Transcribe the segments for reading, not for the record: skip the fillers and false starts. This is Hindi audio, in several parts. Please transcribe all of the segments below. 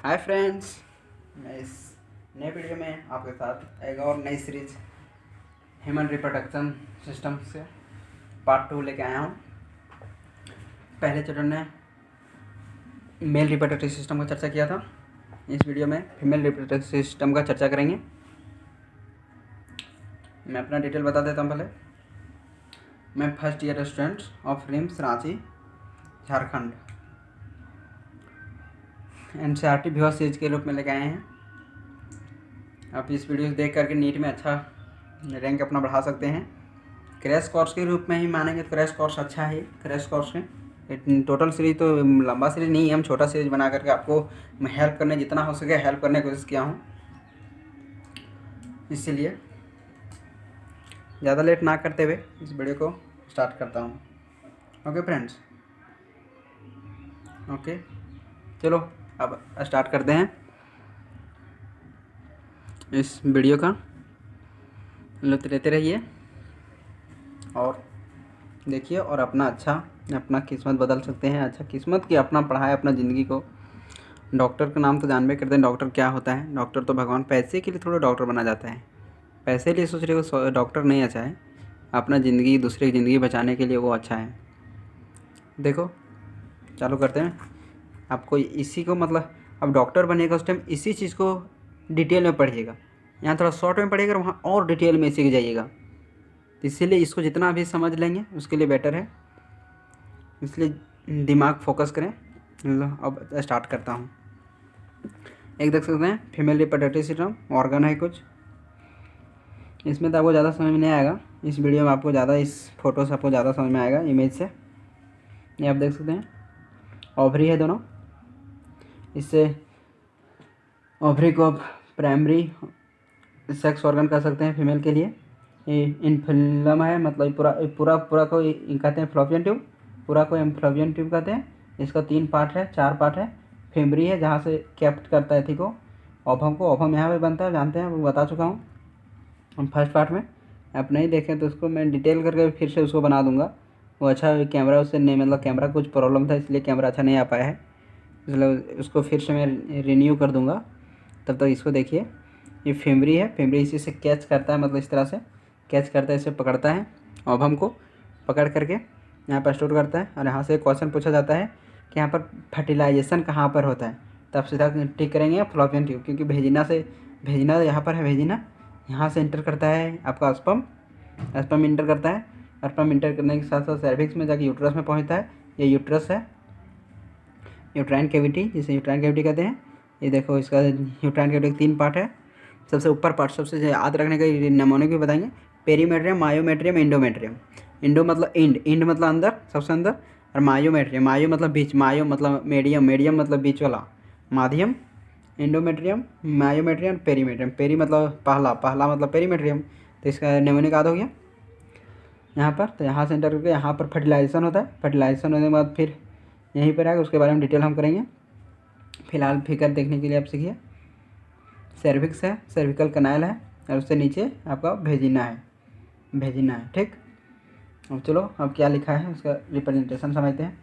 हाय फ्रेंड्स, मैं इस नए वीडियो में आपके साथ एक और नई सीरीज ह्यूमन रिप्रोडक्शन सिस्टम से पार्ट 2 लेके आया हूँ। पहले चैप्टर ने मेल रिप्रोडक्टिव सिस्टम का चर्चा किया था। इस वीडियो में फीमेल रिप्रोडक्टिव सिस्टम का चर्चा करेंगे। मैं अपना डिटेल बता देता हूँ। पहले मैं first year student of RIMS Ranchi Jharkhand NCERT viewer series के रूप में लेके आए हैं। आप इस वीडियो देख करके नीट में अच्छा रैंक अपना बढ़ा सकते हैं। क्रैश कोर्स के रूप में ही मानेंगे तो क्रैश कोर्स अच्छा है। क्रैश कोर्स में टोटल सीरीज तो लंबा सीरीज नहीं है, हम छोटा सीरीज बना करके आपको हेल्प करने जितना हो सके हेल्प करने की कोशिश किया हूँ। इसीलिए ज़्यादा लेट ना करते हुए इस वीडियो को स्टार्ट करता हूँ। ओके फ्रेंड्स, ओके चलो अब स्टार्ट करते हैं इस वीडियो का। लुत्फ लेते रहिए और देखिए और अपना किस्मत बदल सकते हैं। अच्छा किस्मत की अपना पढ़ाए अपना ज़िंदगी को। डॉक्टर का नाम तो जानबे करते हैं। डॉक्टर क्या होता है? डॉक्टर तो भगवान पैसे के लिए थोड़ा डॉक्टर बना जाता है। पैसे लिए सोच रहे हो डॉक्टर नहीं अच्छा है। अपना ज़िंदगी दूसरे की ज़िंदगी बचाने के लिए वो अच्छा है। देखो चालू करते हैं। आपको इसी को मतलब अब डॉक्टर बनेगा उस टाइम इसी चीज़ को डिटेल में पढ़िएगा। यहाँ थोड़ा शॉर्ट में पढ़िएगा, वहाँ और डिटेल में सीख जाइएगा। तो इसीलिए इसको जितना भी समझ लेंगे उसके लिए बेटर है। इसलिए दिमाग फोकस करें। अब स्टार्ट करता हूँ। एक देख सकते हैं फीमेल रिप्रोडक्टिव सिस्टम ऑर्गन है कुछ। इसमें तो आपको ज़्यादा समझ में नहीं आएगा। इस वीडियो में आपको ज़्यादा इस फोटो से आपको ज़्यादा समझ में आएगा इमेज से। ये आप देख सकते हैं ओवरी है दोनों। इससे ओवरी को आप प्राइमरी सेक्स ऑर्गन कर सकते हैं फीमेल के लिए। ये इनफ्लम है, मतलब पूरा को कहते हैं फ्लोपियन ट्यूब। पूरा को फ्लोपियन ट्यूब कहते हैं। इसका 3 पार्ट है 4 पार्ट है। फेमरी है जहाँ से कैप्ट करता है थी को ओवम को। ओवम यहाँ पे बनता है, जानते हैं, वो बता चुका हूँ हम फर्स्ट पार्ट में। आप नहीं देखें तो उसको मैं डिटेल करके फिर से उसको बना दूंगा। वो अच्छा कैमरा उससे नहीं, मतलब कैमरा कुछ प्रॉब्लम था इसलिए कैमरा अच्छा नहीं आ पाया है, इसलिए उसको फिर से मैं रिन्यू कर दूंगा। तब तक इसको देखिए। ये फेमरी है। फेमरी इसी से कैच करता है, मतलब इस तरह से कैच करता है, इसे पकड़ता है। ओवम को पकड़ करके यहाँ पर स्टोर करता है। और यहाँ से क्वेश्चन पूछा जाता है कि यहाँ पर फर्टिलाइजेशन कहाँ पर होता है, तब सीधा टिक करेंगे फ्लोपियन ट्यूब, क्योंकि भेजिना यहाँ पर है। भेजिना यहाँ से इंटर करता है आपका स्पर्म इंटर करता है। स्पर्म इंटर करने के साथ साथ सर्विक्स में जाके यूट्रस में पहुँचता है। ये यूट्रस है, यूट्राइन कैविटी, जिसे यूट्राइन कैविटी कहते हैं। ये देखो इसका यूट्राइन कैविटी 3 पार्ट है। सबसे ऊपर पार्ट सबसे याद रखने का नमूने भी बताएंगे। Perimetrium, myometrium, endometrium. इंडो मतलब इंड मतलब अंदर, सबसे अंदर। और मायोमेट्रियम, मायो मतलब बीच, मायो मतलब मीडियम, मीडियम मतलब बीच वाला, माध्यम। Endometrium, myometrium, perimetrium. पेरी मतलब पहला मतलब पेरीमेट्रियम। तो इसका नमूने याद हो गया यहाँ पर। तो यहाँ से एंटर करके यहाँ पर फर्टिलाइजेशन होता है। फर्टिलाइजेशन होने के बाद फिर यहीं पर आएगा, उसके बारे में डिटेल हम करेंगे। फिलहाल फिगर देखने के लिए आप सीखिए। सर्विक्स है, सर्विकल कनाल है, और उससे नीचे आपका भेजिना है। ठीक, अब चलो अब क्या लिखा है उसका रिप्रेजेंटेशन समझते हैं।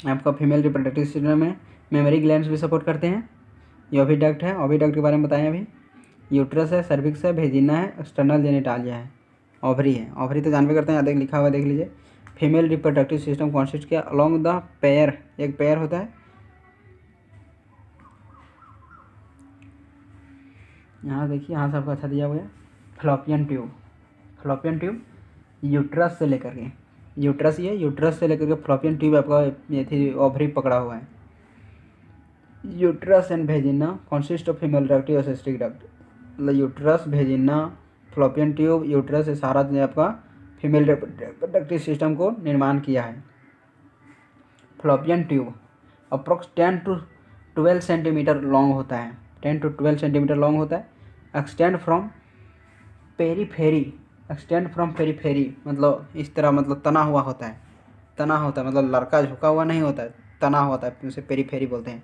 आपका फीमेल रिप्रोडक्टिव सिस्टम में मेमोरी ग्लैंड्स भी सपोर्ट करते हैं। ये ओविडक्ट है, ओविडक्ट के बारे में बताएं अभी। यूट्रस है, सर्विक्स है, भेजिना है, एक्सटर्नल जेनिटालिया है, ओवरी है। ओवरी तो जानबे करते हैं, यहाँ लिखा हुआ देख लीजिए। फीमेल रिप्रोडक्टिव सिस्टम कॉन्सिस्ट किया अलोंग द पेयर, एक पेयर होता है। यहाँ देखिए, यहाँ से आपको अच्छा दिया हुआ है फ्लोपियन ट्यूब यूट्रस से लेकर के, यूट्रस से लेकर के फ्लोपियन ट्यूब आपका ये थी ओवरी पकड़ा हुआ है। Uterus and vagina consist of female reproductive असिस्टिक डक्ट, मतलब uterus, vagina, fallopian tube, uterus, ये सारा आपका फीमेल रिप्रोडक्टिव सिस्टम को निर्माण किया है। Fallopian tube approx 10 to 12 centimetre long होता है। 10 to 12 सेंटीमीटर लॉन्ग होता है। एक्सटेंड फ्रॉम पेरीफेरी, मतलब इस तरह, मतलब तना हुआ होता है, मतलब लड़का झुका हुआ नहीं होता है, तना होता है, उसे पेरीफेरी बोलते हैं।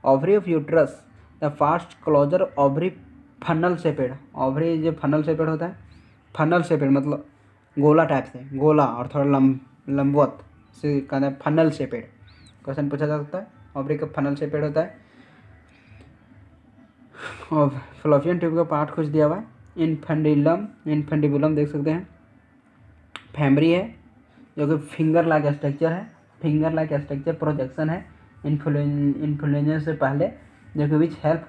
Ovary of uterus the fast closure ovary funnel shaped. Ovary जो फनल शेपेड होता है, फनल शेपेड मतलब गोला टाइप से, गोला और थोड़ा लंबवत से कहते हैं फनल शेपेड। क्वेश्चन पूछा जा सकता है। ओवरी का फनल शेपेड होता है और फ्लोपियन ट्यूब का पार्ट कुछ दिया हुआ है। इनफंडिबुलम देख सकते हैं। फैमरी है जो कि फिंगर लाइक स्ट्रक्चर है, फिंगर लाइक स्ट्रक्चर प्रोजेक्शन है इन्फ्लुएंजा से पहले, जो कि विच हेल्प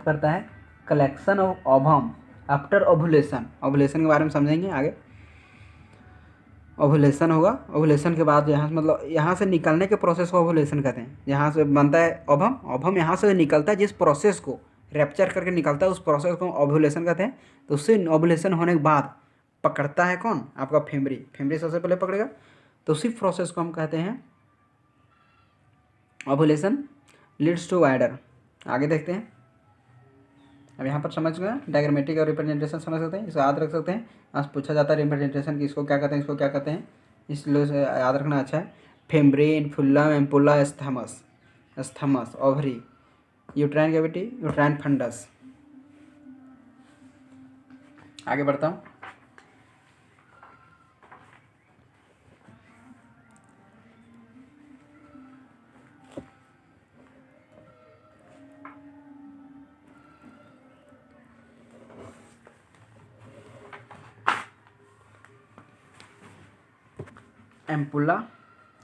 करता है collection of ovum after ovulation. Ovulation के बारे में समझेंगे आगे। ओवुलेशन होगा, ओवुलेशन के बाद यहाँ से निकलने के प्रोसेस को ओवुलेशन कहते हैं। यहाँ से बनता है ओवम यहाँ से निकलता है, जिस प्रोसेस को रैप्चर करके निकलता है उस प्रोसेस को ओवुलेशन कहते हैं। तो उससे ओवुलेशन होने के बाद पकड़ता है कौन, आपका फैमरी सबसे पहले पकड़ेगा, तो उसी प्रोसेस को हम कहते हैं ओवुलेशन लीड्स टू वाइडर। आगे देखते हैं। अब यहाँ पर समझ गए डायग्रामेटिक और रिप्रेजेंटेशन समझ सकते हैं, इसको याद रख सकते हैं। आज पूछा जाता है रिप्रेजेंटेशन की, इसको क्या कहते हैं, इसको क्या कहते हैं, इसलिए याद रखना अच्छा है। फैमरी, इन्फुल्ला, ampulla, isthmus, ovary, uterine cavity, uterine fundus. आगे बढ़ता हूँ।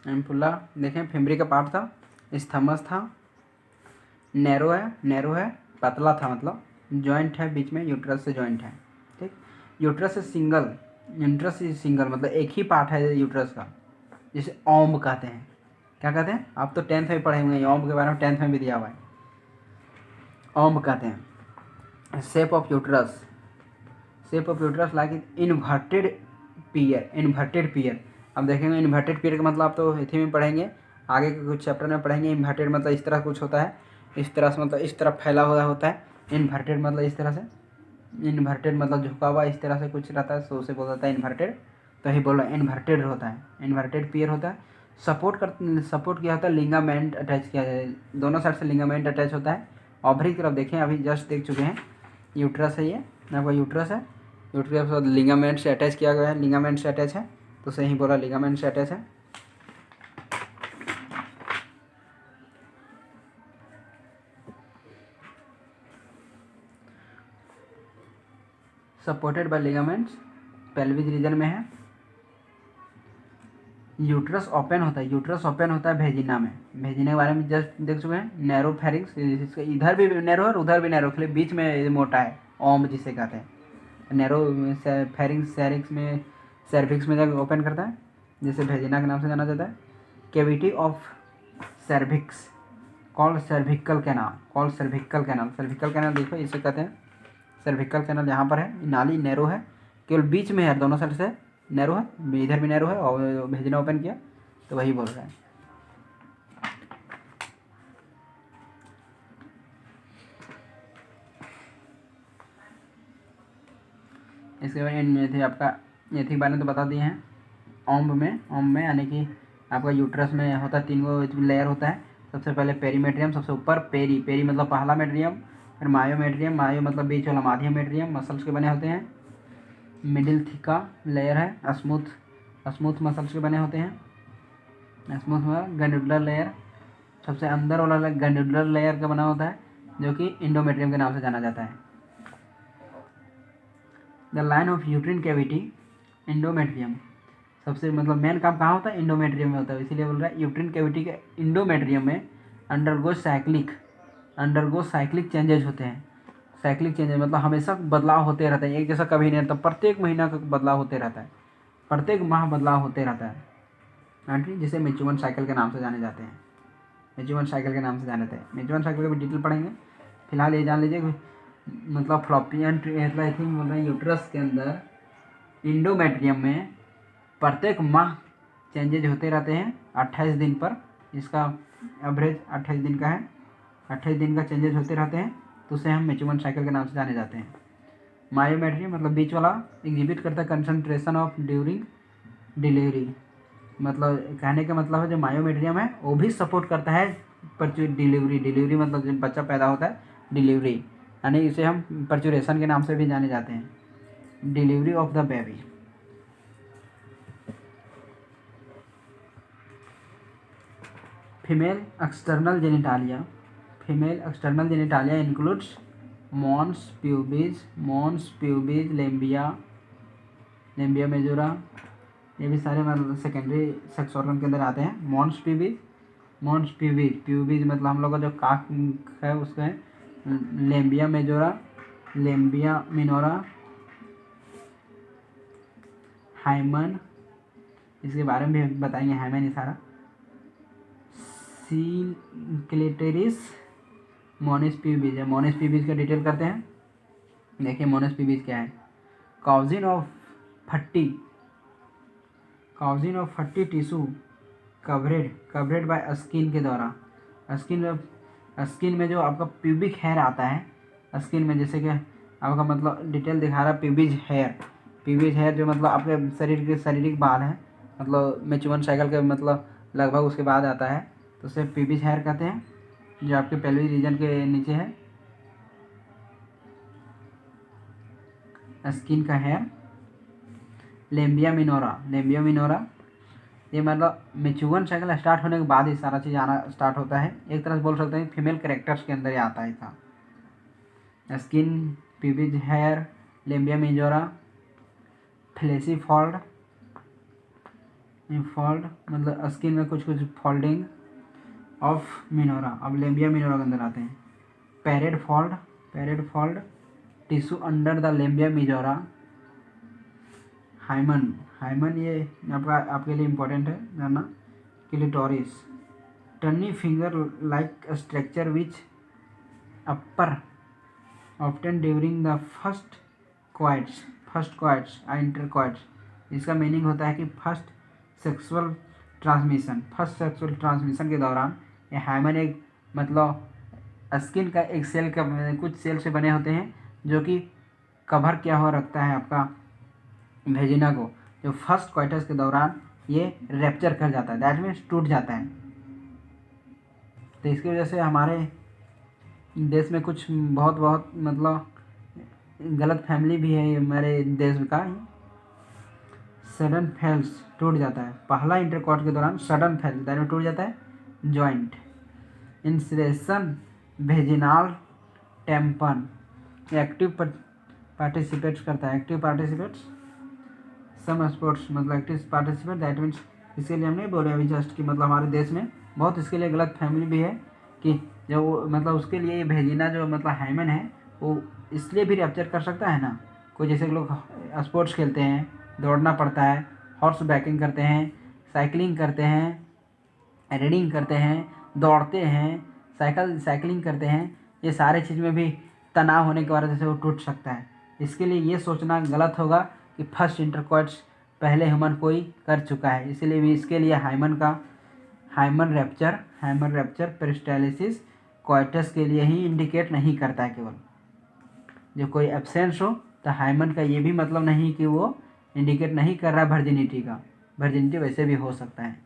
एम्पुला देखें, फैमरी का पार्ट था, स्थमस था, नैरो है, पतला था, मतलब जॉइंट है बीच में, यूट्रस से जॉइंट है। ठीक, यूट्रस से सिंगल मतलब एक ही पार्ट है यूट्रस का, जिसे ओम कहते हैं। क्या कहते हैं, आप तो 10th में पढ़े होंगे, ओम के बारे में 10th में भी दिया हुआ है। ओम कहते हैं। Shape of uterus like inverted pear. अब देखेंगे इन्वर्टेड पियर का मतलब आप तो इसी में पढ़ेंगे, आगे के कुछ चैप्टर में पढ़ेंगे। इन्वर्टेड मतलब इस तरह कुछ होता है, इस तरह से मतलब इस तरह फैला हुआ होता है। इन्वर्टेड मतलब इस तरह से, इन्वर्टेड मतलब झुका हुआ इस तरह से कुछ रहता है, सो से बोल जाता है इन्वर्टेड। तो ही बोल रहा है इन्वर्टेड होता है, इन्वर्टेड पियर होता है। सपोर्ट किया होता है, लिगामेंट अटैच किया जाए, दोनों साइड से लिगामेंट अटैच होता है। ओवरी की तरफ देखें, अभी जस्ट देख चुके हैं, यूट्रस है, ये आपका यूट्रस है, यूट्रस के साथ लिगामेंट से अटैच किया गया है, लिगामेंट से अटैच है, तो सही बोला लिगामेंट से अटैच है। Supported by ligaments, pelvic region में है। यूट्रस ओपन होता है भेजिना में। भेजिना के बारे में जस्ट देख चुके हैं। नैरो फेरिंग्स, इधर भी नैरो है उधर भी नैरो, खाली बीच में मोटा है, ओम जिसे कहते हैं। नैरो फेरिंग्स सर्विक्स में जाकर ओपन करता है, जिसे भेजिना के नाम से जाना जाता है। Cavity of cervix called cervical canal देखो, इसे कहते हैं सर्विकल कैनाल। यहाँ पर है, नाली नैरो है, केवल बीच में है, दोनों साइड से नैरो है, इधर भी नैरो है, और भेजना ओपन किया तो वही बोल रहा है। इसके बाद थे आपका ये के बारे में तो बता दिए हैं। ओम में यानी कि आपका यूट्रस में होता है 3 लेयर होता है। सबसे पहले पेरीमेट्रियम, सबसे ऊपर पेरी मतलब पहला मेट्रियम, फिर मायो मतलब बीच वाला माध्यम मेट्रियम, मसल्स के बने होते हैं। मिडिल थिका लेयर है, स्मूथ मसल्स के बने होते हैं। स्मूथ में गैंडुलर लेयर, सबसे अंदर वाला गैंडुलर लेयर का बना होता है, जो कि इंडोमेट्रियम के नाम से जाना जाता है। The line of uterine cavity endometrium, सबसे मतलब मेन काम कहाँ होता है, इंडोमेट्रियम में होता है, इसीलिए बोल रहा है यूट्रिन कैविटी के इंडोमेट्रियम में अंडरगो साइक्लिक चेंजेज होते हैं। साइक्लिक चेंजेज मतलब हमेशा बदलाव होते रहते हैं, एक जैसा कभी नहीं रहता, प्रत्येक महीना का बदलाव होते रहता है, प्रत्येक माह बदलाव होते रहता है, जिसे मेचुअन साइकिल के नाम से जाने जाते हैं। मेचुअन साइकिल के नाम से जाने जाते हैं। मेचुअन साइकिल का भी डिटेल पढ़ेंगे, फिलहाल ये जान लीजिए मतलब फ्लॉपियन आई थिंक बोल रहे हैं यूट्रस के अंदर इंडोमेट्रियम में प्रत्येक माह चेंजेज होते रहते हैं 28 दिन पर, इसका एवरेज 28 दिन का है, 28 दिन का चेंजेज होते रहते हैं, तो उसे हम मेचुअन साइकिल के नाम से जाने जाते हैं। मायोमेट्रियम मतलब बीच वाला एग्जिबिट करता है कंसंट्रेशन ऑफ ड्यूरिंग डिलीवरी, मतलब कहने का मतलब है जो मायोमेट्रियम है वो भी सपोर्ट करता है डिलीवरी मतलब जब बच्चा पैदा होता है डिलीवरी, यानी इसे हम पर्चुरेशन के नाम से भी जाने जाते हैं, delivery of the baby. Female external genitalia includes mons pubis, labia majora, ये भी सारे मतलब सेकेंडरी सेक्स ऑर्गन के अंदर आते हैं। मॉन्स प्यूबिज मतलब हम लोग का जो काक है उसका है। लेम्बिया मेजोरा, लेम्बिया मिनोरा, हाइमन, इसके बारे में भी बताएंगे, हाइमन ये सारा। क्लेटेरिस, मोनिस प्यूबिज है। मोनिस प्यूबिज का डिटेल करते हैं। देखिए मोनिस प्यूबिज क्या है। काउजिन ऑफ फट्टी टिश्यू कवरेड बाय स्किन के द्वारा। स्किन में जो आपका प्यूबिक हेयर आता है, स्किन में जैसे कि आपका मतलब डिटेल दिखा रहा है प्यूबिज हेयर जो मतलब आपके शरीर के शारीरिक बाल हैं, मतलब मैच्योर साइकिल के मतलब लगभग उसके बाद आता है, तो उसे प्यूबिज हेयर कहते हैं, जो आपके पेल्विक रीजन के नीचे है स्किन का हेयर। लेम्बिया मिनोरा ये मतलब मैच्योर साइकिल स्टार्ट होने के बाद ही सारा चीज़ आना स्टार्ट होता है। एक तरह से बोल सकते हैं फीमेल कैरेक्टर्स के अंदर ही आता है था। Skin, pubis hair, labia majora, fleshy fold मतलब स्किन में कुछ फोल्डिंग ऑफ मिनोरा। अब लेम्बिया मिनोरा के अंदर आते हैं। Paired fold tissue under the labia majora. Hymen ये आपके लिए इम्पोर्टेंट है जानना। Clitoris, tiny finger like structure which upper often during the first coitus intercourse. इसका मीनिंग होता है कि फर्स्ट सेक्सुअल ट्रांसमिशन के दौरान ये हाइमन एक मतलब स्किन का एक सेल का कुछ सेल से बने होते हैं जो कि कवर किया हुआ रखता है आपका वेजिना को, जो फर्स्ट क्वाइटस के दौरान ये रैप्चर कर जाता है, दैट मीन्स टूट जाता है। तो इसकी वजह से हमारे देश में कुछ बहुत मतलब गलत फैमिली भी है हमारे देश का। सडन फेल्स टूट जाता है, पहला इंटरकॉर्ड के दौरान सडन फेल्स दैट मीन्स टूट जाता है। जॉइंट इंसरेशन वेजिनाल टेम्पन एक्टिव पार्टिसिपेट्स करता है। सम स्पोर्ट्स मतलब एक्टिव पार्टिसिपेट दैट मीन्स, इसके लिए हमने बोले अभी जस्ट कि मतलब हमारे देश में बहुत इसके लिए गलत फैमिली भी है कि जो मतलब उसके लिए भेजिना जो मतलब हाइमन है वो इसलिए भी रैप्चर कर सकता है ना। कोई जैसे लोग स्पोर्ट्स खेलते हैं, दौड़ना पड़ता है, हॉर्स बाइकिंग करते हैं, साइकिलिंग करते हैं, रीडिंग करते हैं, दौड़ते हैं, साइकिलिंग करते हैं, ये सारे चीज़ में भी तनाव होने के वजह से वो टूट सकता है। इसके लिए ये सोचना गलत होगा कि फर्स्ट इंटरकॉर्ड्स पहले ह्यूमन कोई कर चुका है, इसलिए भी इसके लिए हाइमन रैप्चर पेरिस्टालिसिस क्वाइटस के लिए ही इंडिकेट नहीं करता है। केवल जो कोई एब्सेंस हो तो हाइमन का ये भी मतलब नहीं कि वो इंडिकेट नहीं कर रहा है वर्जिनिटी का। वर्जिनिटी वैसे भी हो सकता है।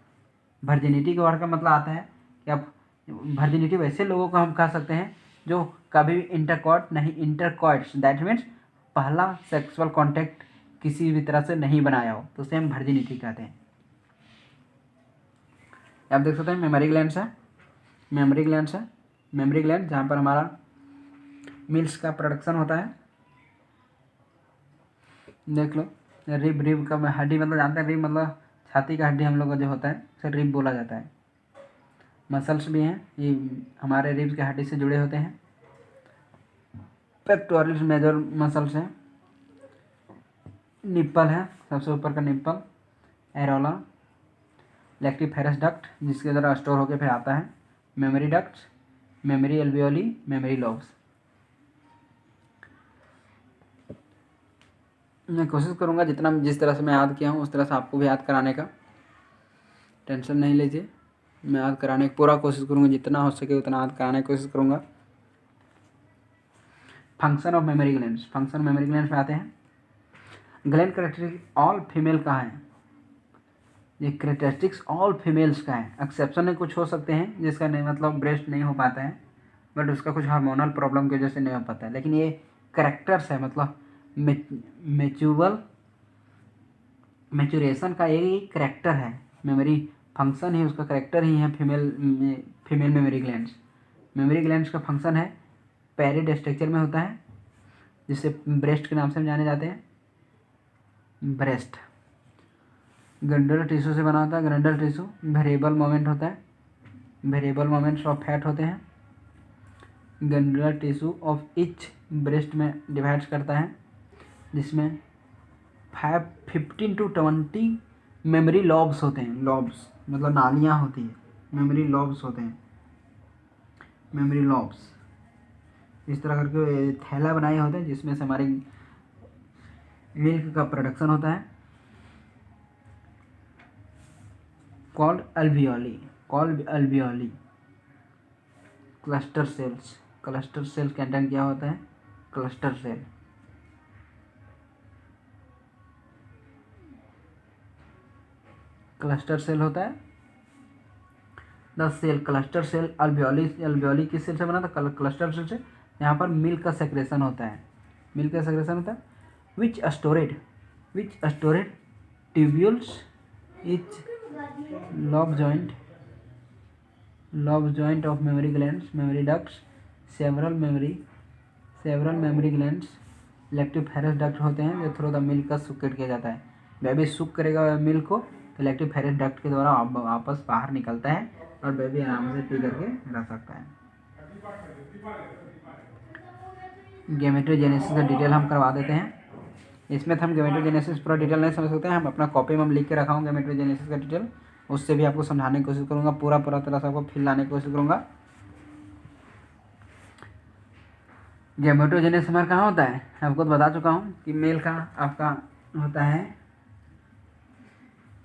वर्जिनिटी के वर्ड का मतलब आता है कि अब वर्जिनिटी वैसे लोगों को हम कह सकते हैं जो कभी इंटरकॉर्ड्स दैट मीन्स पहला सेक्सुअल कॉन्टैक्ट किसी भी तरह से नहीं बनाया हो, तो उसे हम वर्जिनिटी कहते हैं। आप देख सकते हैं मेमोरी ग्लैंड जहाँ पर हमारा मिल्क का प्रोडक्शन होता है। देख लो रिब का हड्डी मतलब जानते हैं, रिब मतलब छाती का हड्डी हम लोग का जो होता है उसे रिब बोला जाता है। मसल्स भी हैं, ये हमारे रिब्स के हड्डी से जुड़े होते हैं। पेक्टोरल्स मेजर मसल्स हैं। निप्पल है, सबसे ऊपर का निप्पल, एरोला, लैक्टिफेरस डक्ट जिसके द्वारा स्टोर होकर फिर आता है, memory duct, memory alveoli, memory lobes. मैं कोशिश करूँगा जिस तरह से मैं याद किया हूँ उस तरह से आपको भी याद कराने का, टेंशन नहीं लीजिए। मैं याद कराने की पूरा कोशिश करूँगा, जितना हो सके उतना याद कराने की कोशिश करूँगा। फंक्शन ऑफ मेमोरी ग्लैंड्स में आते हैं। ग्लैंड कैरेक्टरिस्टिक ऑल फीमेल का है, ये कैरेक्टरिस्टिक्स ऑल फीमेल्स का है। एक्सेप्शन में कुछ हो सकते हैं जिसका नहीं मतलब ब्रेस्ट नहीं हो पाता है, बट उसका कुछ हार्मोनल प्रॉब्लम की वजह से नहीं हो पाता है, लेकिन ये कैरेक्टर्स है मतलब मैच्योरेशन का ये कैरेक्टर है। मेमोरी फंक्शन ही उसका करेक्टर ही है female mammary glands. Mammary glands का फंक्शन है पैरेड स्ट्रक्चर में होता है, जिसे ब्रेस्ट के नाम से जाने जाते हैं, ब्रेस्ट। ग्रैंडुलर टिश्यू से बना होता है, ग्रैंडुलर टिश्यू। वेरिएबल मोमेंट होता है, वेरिएबल मोमेंट्स ऑफ फैट होते हैं। Glandular tissue of each breast में डिवाइड्स करता है, जिसमें 15 to 20 मेमोरी लॉब्स होते हैं। लॉब्स मतलब नालियाँ होती है, मेमोरी लॉब्स होते हैं, मेमोरी लॉब्स। इस तरह करके थैला बनाए होते हैं जिसमें से हमारी मिल्क का प्रोडक्शन होता है। Called alveoli, called alveoli. Cluster cells, cluster cell content क्या होता है, क्लस्टर सेल। क्लस्टर सेल होता है the cell, cluster cell alveoli. Alveoli किस सेल से बना था, क्लस्टर सेल से। यहाँ पर मिल्क का सेक्रेशन होता है, मिल्क का सेक्रेशन होता है। Which stored tubules each lobe joint of memory glands, memory ducts, several memory glands, lactoferrous duct होते हैं जो थ्रू द मिल्क का सुकेट किया जाता है। बेबी सुक करेगा मिल्क को तो लैक्टोफेरस डक्ट के द्वारा वापस बाहर निकलता है और बेबी आराम से पी करके रह सकता है। गैमेटोजेनेसिस का डिटेल हम करवा देते हैं। इसमें हम गैमेटोजेनेसिस पूरा डिटेल नहीं समझ सकते हैं, हम अपना कॉपी में हम लिख के रखा हूँ गैमेटोजेनेसिस का डिटेल, उससे भी आपको समझाने की कोशिश करूँगा, पूरा तरह से आपको फिल लाने की कोशिश करूँगा। गैमेटोजेनेसिस हमारा कहाँ होता है, आपको तो बता चुका हूँ कि मेल का आपका होता है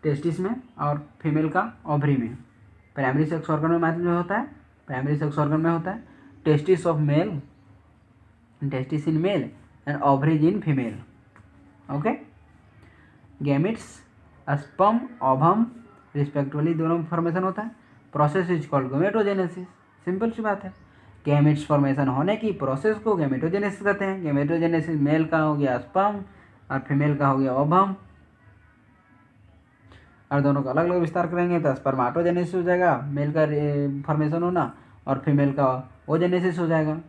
टेस्टिस में और फीमेल का ओवरी में। प्राइमरी सेक्स ऑर्गन में मतलब जो होता है, प्राइमरी सेक्स ऑर्गन में होता है testis of male, testis in male and ovaries in female. Okay, gametes sperm ovum respectively दोनों में फॉर्मेशन होता है। Process is called gametogenesis. Simple सी बात है, गैमेट्स फॉर्मेशन होने की प्रोसेस को गैमेटोजेनेसिस कहते हैं। गैमेटोजेनेसिस मेल का हो गया स्पर्म और फीमेल का हो गया ओवम, और दोनों का अलग अलग विस्तार करेंगे तो स्पर्माटोजेनेसिस हो जाएगा, मेल का फॉर्मेशन होना, और फीमेल का ओजेनेसिस हो जाएगा,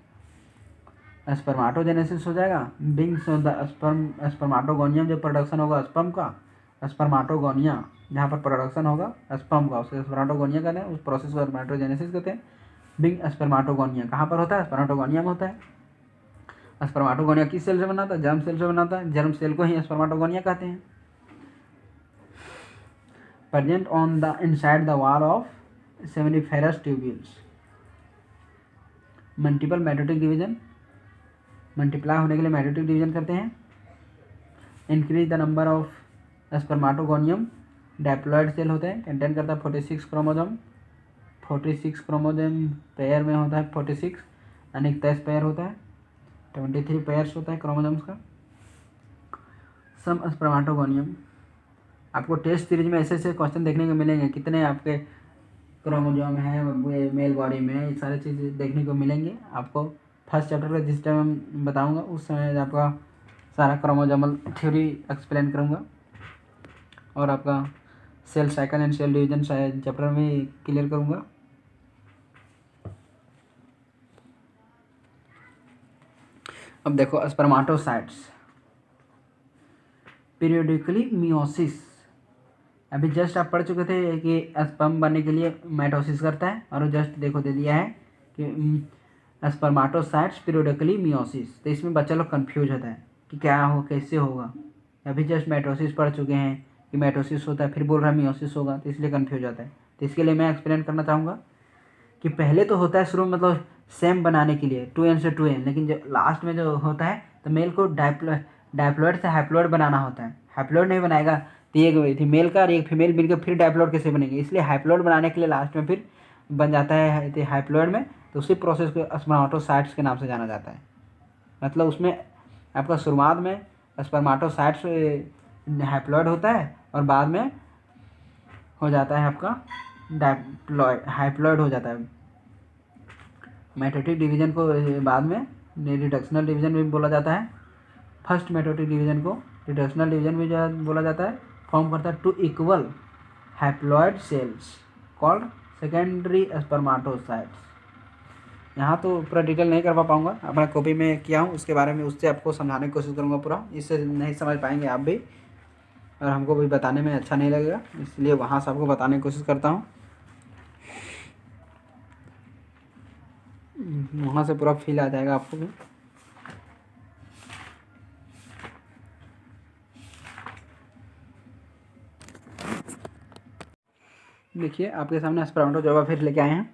स्पर्माटोजेनेसिस हो जाएगा। बिंग्स स्पर्माटोगोनियम जो प्रोडक्शन होगा स्पर्म का, स्पर्माटोगोनिया जहाँ पर प्रोडक्शन होगा स्पर्म का उसे स्पर्माटोगोनिया कहते हैं, उस प्रोसेस को स्पर्माटोजेनेसिस कहते हैं। बिंग स्पर्माटोगोनिया कहाँ पर होता है, स्पर्माटोगोनिया में होता है। स्पर्माटोगोनिया किस सेल से बना था, जर्म सेल से बना था, जर्म सेल को ही स्पर्माटोगोनिया कहते हैं। Present on the inside the wall of seminiferous tubules. Multiple mitotic division, multiply होने के लिए मेटोटिक डिवीजन करते हैं। Increase the number of spermatogonium, diploid cell होते हैं, कंटेन करता है 46 क्रोमोसोम, 46 क्रोमोसोम पेयर में होता है 46, यानी 23 पेयर होता है, 23 पेयर्स होता है क्रोमोसोम्स का। सम स्पर्माटोगोनियम, आपको टेस्ट सीरीज में ऐसे ऐसे क्वेश्चन देखने को मिलेंगे, कितने आपके क्रोमोसोम हैं मेल बॉडी में, ये सारी चीज़ें देखने को मिलेंगे आपको। फर्स्ट चैप्टर का जिस टाइम मैं बताऊंगा उस समय आपका सारा क्रोमोसोमल थ्योरी एक्सप्लेन करूंगा, और आपका cell cycle and cell division chapter में क्लियर करूंगा। अब देखो स्पर्माटोसाइट्स, पीरियोडिकली मियोसिस, अभी जस्ट आप पढ़ चुके थे कि स्पर्म बनने के लिए माइटोसिस करता है, और जस्ट देखो दे दिया है कि स्पर्माटोसाइट्स पीरियोडिकली मियोसिस। तो इसमें बच्चा लोग कंफ्यूज होता है कि क्या हो, कैसे होगा। अभी जस्ट माइटोसिस पढ़ चुके हैं कि माइटोसिस होता है, फिर बोल रहा है मियोसिस होगा, तो इसलिए कंफ्यूज होता है। तो इसके लिए मैं एक्सप्लेन करना चाहूँगा कि पहले तो होता है शुरू में मतलब सेम बनाने के लिए 2n से 2n, लेकिन जो लास्ट में जो होता है तो मेल को डायप्लॉइड से हैप्लॉइड बनाना होता है। हैप्लॉइड नहीं बनाएगा तो एक मेल का और एक फीमेल मिलकर फिर डायप्लॉइड कैसे बनेंगे, इसलिए हैप्लॉइड बनाने के लिए लास्ट में फिर बन जाता है हैप्लॉइड में, तो उसी प्रोसेस को स्पर्माटोसाइट्स के नाम से जाना जाता है। मतलब उसमें आपका शुरुआत में स्पर्माटोसाइट्स हैप्लॉइड होता है और बाद में हो जाता है आपका हैप्लॉइड हो जाता है। मेटोटिक डिवीजन को बाद में रिडक्शनल डिवीजन भी बोला जाता है। फर्स्ट मेटोटिक डिवीजन को रिडक्शनल डिवीजन भी बोला जाता है। फॉर्म करता है 2 equal haploid cells called secondary spermatocytes. यहाँ तो पूरा डिटेल नहीं करवा पाऊँगा, अपना कॉपी में किया हूँ उसके बारे में, उससे आपको समझाने की कोशिश करूँगा पूरा, इससे नहीं समझ पाएंगे आप भी और हमको भी बताने में अच्छा नहीं लगेगा, इसलिए वहाँ से आपको बताने की कोशिश करता हूँ, वहाँ से पूरा फील आ जाएगा आपको भी। देखिए आपके सामने स्पर्मेटोजोआ फिर लेके आए हैं,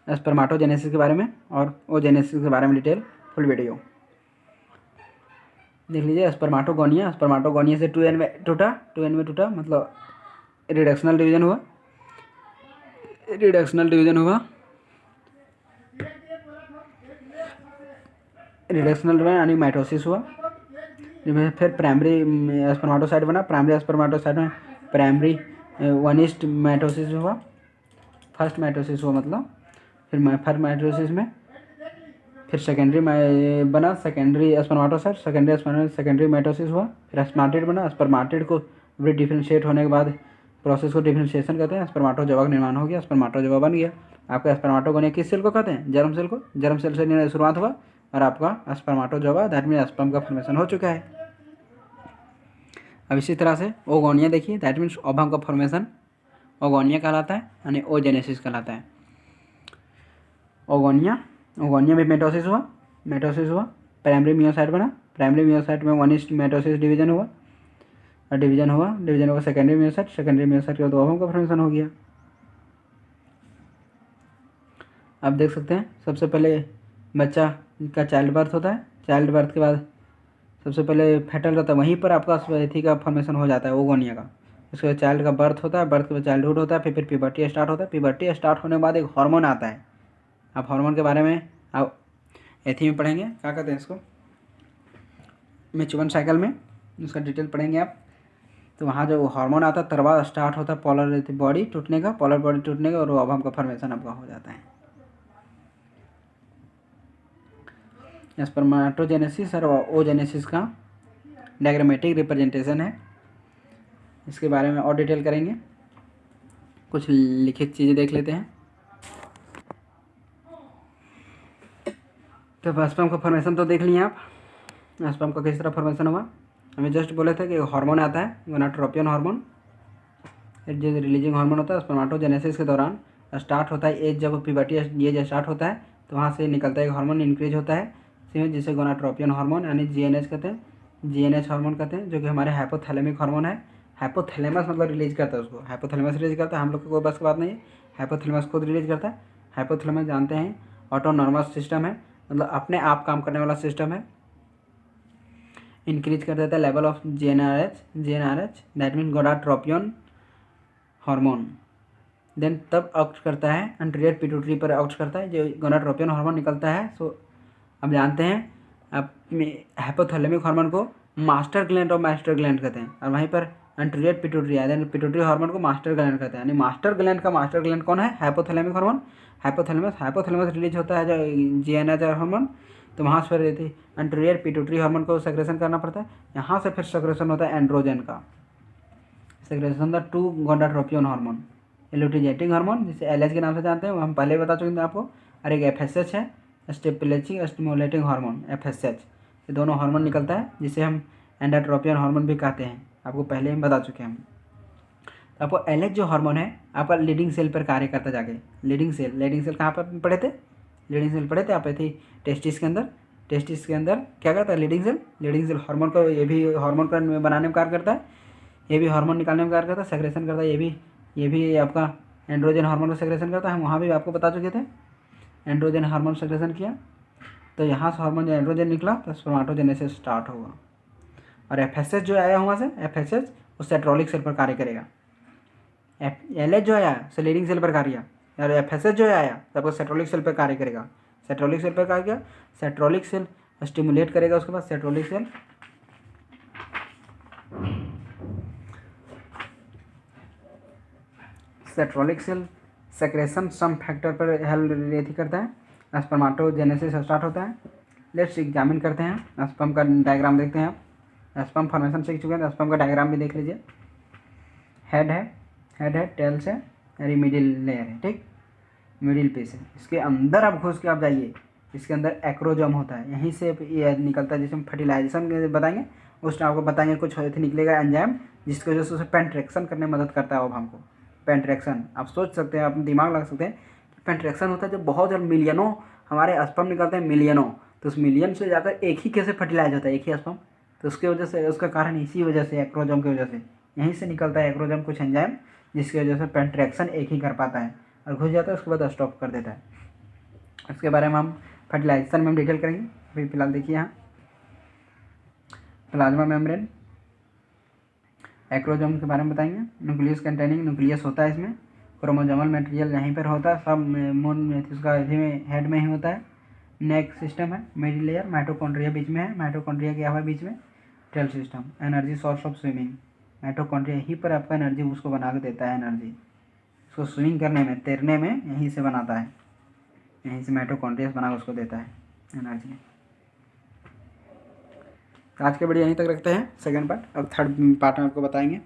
स्पर्माटोजेनेसिस के बारे में और ओजेनेसिस के बारे में डिटेल फुल वीडियो देख लीजिए। स्पर्माटोगोनिया से 2n में टूटा, 2n में टूटा मतलब रिडक्शनल डिवीजन हुआ, रिडक्शनल डिवीजन यानी माइटोसिस हुआ। फिर प्राइमरी स्पर्माटोसाइट बना, प्राइमरी स्पर्माटोसाइट में प्राइमरी वनिस्ट माइटोसिस हुआ, फर्स्ट माइटोसिस हुआ मतलब, फिर फर्स्ट माइटोसिस में फिर सेकेंडरी बना, सेकेंडरी स्पर्माटोसाइट, सेकेंडरी माइटोसिस हुआ, फिर स्पर्माटिड बना, स्पर्माटिड को डिफरेंशिएट होने के बाद प्रोसेस को डिफरेंशिएशन कहते हैं, स्पर्माटोजोआ का निर्माण हो गया, स्पर्माटोजोआ बन गया। आपका स्पर्माटोगोनिया किस सेल को कहते हैं? जर्म सेल को, जर्म सेल से शुरुआत हुआ और आपका स्पर्माटोजोआ दैट मीन स्पर्म का फॉर्मेशन हो चुका है। अब इसी तरह से ओगोनिया देखिए, दैट मीन्स ओवम का फॉर्मेशन ओगोनिया कहलाता है, यानी ओजेनेसिस कहलाता है। ओगोनिया में मेटोसिस हुआ, प्राइमरी मियोसाइट बना, प्राइमरी मियोसाइट में वनिस्ट मेटोसिस डिवीजन हुआ और डिवीजन हुआ सेकेंडरी मियोसाइट के बाद ओवम का फॉर्मेशन हो गया। आप देख सकते हैं सबसे पहले बच्चा का चाइल्ड बर्थ होता है, चाइल्ड बर्थ के बाद सबसे पहले फेटल रहता है, वहीं पर आपका एथी का फॉर्मेशन हो जाता है ओगोनिया का। उसके बाद चाइल्ड का बर्थ होता है, बर्थ के बाद चाइल्डहुड होता है, फिर प्यूबर्टी स्टार्ट होता है, प्यूबर्टी स्टार्ट होने के बाद एक हार्मोन आता है। आप हार्मोन के बारे में आप एथी में पढ़ेंगे, क्या कहते हैं इसको, मैच्योरेशन साइकिल में उसका डिटेल पढ़ेंगे आप। तो वहाँ जो हार्मोन आता है तरवा स्टार्ट होता है पोलर बॉडी टूटने का और ओवम का फॉर्मेशन आपका हो जाता है। स्पर्माटोजेनेसिस और ओजेनेसिस का डायग्रामेटिक रिप्रेजेंटेशन है, इसके बारे में और डिटेल करेंगे। कुछ लिखित चीज़ें देख लेते हैं। तो स्पर्म का फॉर्मेशन तो देख लिए आप, स्पर्म का किस तरह फॉर्मेशन हुआ। हमें जस्ट बोले थे कि हार्मोन आता है गोनाडोट्रोपियन हार्मोन, जो रिलीजिंग हार्मोन होता है। स्पर्माटोजेनेसिस के दौरान स्टार्ट होता है एज, जब प्यूबर्टी एज स्टार्ट होता है तो वहाँ से निकलता है एक हार्मोन इंक्रीज होता है जिसे गोनाडोट्रोपियन हार्मोन यानी जीएनएच कहते हैं, जीएनएच हार्मोन कहते हैं, जो कि हमारे हाइपोथैलेमिक हार्मोन है। हाइपोथैलेमस मतलब रिलीज करता है उसको, हाइपोथैलेमस रिलीज करता है, हम लोग को कोई बस की बात नहीं है, हाइपोथैलेमस खुद रिलीज करता है। हाइपोथैलेमस जानते हैं ऑटोनॉर्मस सिस्टम है, मतलब अपने आप काम करने वाला सिस्टम है। इंक्रीज कर देता है level of GnRH that mean gonadotropin hormone. Then तब ऑक्ट करता है एंटीरियर पिट्यूटरी पर ऑक्ट करता है, जो गोनाडोट्रोपियन हार्मोन निकलता है। सो अब जानते हैं अब हाइपोथैलेमिक हार्मोन को मास्टर ग्लैंड और मास्टर ग्लैंड कहते हैं, और वहीं पर एंटीरियर पिट्यूटरी है, देन पिट्यूटरी हार्मोन को मास्टर ग्लैंड कहते हैं। यानी मास्टर ग्लैंड कौन है? Hypothalamic hormone. हाइपोथैलेमस रिलीज होता है जो जीएनएच हार्मोन, तो वहाँ से फिर एंटीरियर पिट्यूटरी हार्मोन को सेक्रेशन करना पड़ता है। यहाँ से फिर सेक्रेशन होता है एंड्रोजन का, secretion the two gonadotropin hormone, luteinizing hormone जिसे एलएच के नाम से जानते हैं, वो हम पहले बता चुके थे आपको। और एक एफएसएच है, स्टिमुलेटिंग हार्मोन, एफएसएच। ये दोनों हार्मोन निकलता है जिसे हम एंडोट्रोपियन हार्मोन भी कहते हैं, आपको पहले ही बता चुके हैं हम। तो आपको एलएच जो हार्मोन है आपका लीडिंग सेल पर कार्य करता जाके। लीडिंग सेल कहाँ पर पढ़े थे? लीडिंग सेल पढ़े थे आप थी टेस्टिस के अंदर क्या करता है लीडिंग सेल हार्मोन को, ये भी हार्मोन का बनाने में कार्य करता है, ये भी हार्मोन निकालने में कार्य करता है, सेक्रेशन करता है, ये भी आपका एंड्रोजन हार्मोन का सेक्रेशन करता है। हम वहाँ भी आपको बता चुके थे एंड्रोजन हार्मोन सेक्रेशन किया, तो यहाँ से हार्मोन एंड्रोजन निकला तो स्पर्माटोजेनेसिस स्टार्ट होगा। और एफएसएच जो आया वहाँ से, एफएसएच उस सेट्रोलिक सेल पर कार्य करेगा। एलएच जो आया से लीडिंग सेल पर कार्य, और एफएसएच जो आया तो आपको सेट्रोलिक सेल पर कार्य करेगा। सेट्रोलिक सेल पर कार्य किया, सेट्रोलिक सेल स्टिमुलेट करेगा, उसके बाद सेट्रोलिक सेल सेक्रेशन सम फैक्टर पर हेल्प करता है। स्पर्माटोजेनेसिस स्टार्ट होता है। लेट्स एग्जामिन करते हैं, स्पर्म का डायग्राम देखते हैं आप। स्पर्म फॉर्मेशन सीख चुके हैं तो स्पर्म का डायग्राम भी देख लीजिए। हेड है, हेड है, टेल से यानी मिडिल लेयर है, ठीक, मिडिल पीस है। इसके अंदर आप घुस के आप जाइए, इसके अंदर एक्रोजोम होता है, यहीं से ये निकलता है, जिसे हम फर्टिलाइजेशन बताएंगे उस टाइम आपको बताएंगे। कुछ निकलेगा एंजाइम जिसकी वजह से उसे पेंट्रेक्शन करने में मदद करता है। अब हमको पेंट्रेक्शन आप सोच सकते हैं, आप दिमाग लगा सकते हैं कि पेंट्रेक्शन होता है जब बहुत जल्द मिलियनों हमारे स्पर्म निकलते हैं, मिलियनों, तो उस मिलियन से जाकर एक ही कैसे फर्टिलाइज होता है, एक ही स्पर्म, तो उसकी वजह से, उसका कारण इसी वजह से, एक्रोजोम की वजह से, यहीं से निकलता है एक्रोजोम कुछ एंजाइम जिसकी वजह से पेंट्रेक्शन एक ही कर पाता है और घुस जाता है, उसके बाद स्टॉप कर देता है। इसके बारे में हम फर्टिलाइजेशन में हम डिटेल करेंगे। अभी फिलहाल देखिए यहाँ प्लाज्मा मेम्ब्रेन, एक्रोजोम के बारे में बताएंगे। न्यूक्लियस कंटेनिंग, न्यूक्लियस होता है इसमें, क्रोमोजोमल मटेरियल यहीं पर होता है, सब मून इसका इसी में हेड में ही होता है। नेक सिस्टम है, मिडिल लेयर, माइटोकॉन्ड्रिया बीच में है, माइटोकॉन्ड्रिया क्या हुआ बीच में, tail system, energy source of swimming, mitochondria यहीं पर आपका एनर्जी उसको बना के देता है, एनर्जी उसको स्विमिंग करने में, तैरने में यहीं से बनाता है, यहीं से माइटोकॉन्ड्रिया बना उसको देता है एनर्जी। आज के वीडियो यहीं तक रखते हैं, सेकंड पार्ट, अब थर्ड पार्ट में आपको बताएंगे।